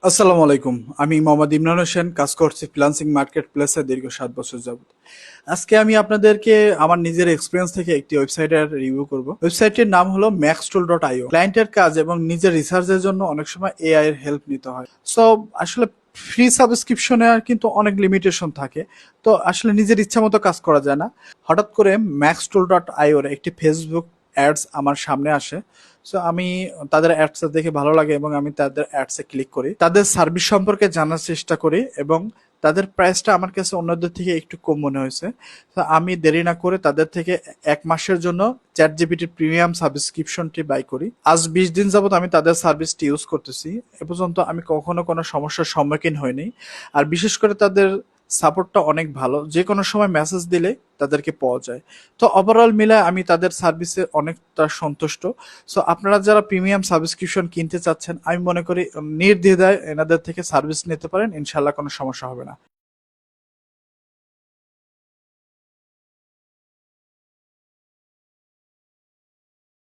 আসসালামু আলাইকুম। আমি মোহাম্মদ ইমরান হোসেন, কাজ করছি ফ্রিল্যান্সিং মার্কেট প্লেসে দীর্ঘ 7 বছর যাবত। আজকে আমি আপনাদেরকে আমার নিজের এক্সপিরিয়েন্স থেকে একটি ওয়েবসাইটের রিভিউ করব। ওয়েবসাইটটির নাম হলো maxtool.io। ক্লায়েন্টের কাজ এবং নিজের রিসার্চের জন্য অনেক সময় এআই এর হেল্প নিতে হয়। সো আসলে ফ্রি সাবস্ক্রিপশনে কিন্তু অনেক লিমিটেশন থাকে। তো আসলে নিজের ইচ্ছা মতো কাজ করা যায় না। হঠাৎ করে maxtool.io এর একটি ফেসবুক অ্যাডস আমার সামনে আসে। সো আমি তাদের অ্যাডস দেখে ভালো লাগে এবং আমি তাদের অ্যাডসে ক্লিক করি, তাদের সার্ভিস সম্পর্কে জানার চেষ্টা করি এবং তাদের প্রাইসটা আমার কাছে অন্যদের থেকে একটু কম মনে হয়েছে। তো আমি দেরি না করে তাদের থেকে 1 মাসের জন্য চ্যাট জিপিটির প্রিমিয়াম সাবস্ক্রিপশনটি বাই করি। আজ 20 দিন যাবত আমি তাদের সার্ভিসটি ইউজ করতেছি। এ পর্যন্ত আমি কখনো কোনো সমস্যার সম্মুখীন হইনি। আর বিশেষ করে তাদের সাপোর্টটা অনেক ভালো, যে কোনো সময় মেসেজ দিলে তাদেরকে পাওয়া যায়। তো ওভারঅল মিলে আমি তাদের সার্ভিসে অনেকটা সন্তুষ্ট। সো আপনারা যারা প্রিমিয়াম সাবস্ক্রিপশন কিনতে চাচ্ছেন, আমি মনে করি নির্দ্বিধায় এনাদের থেকে সার্ভিস নিতে পারেন, ইনশাল্লাহ কোনো সমস্যা হবে না।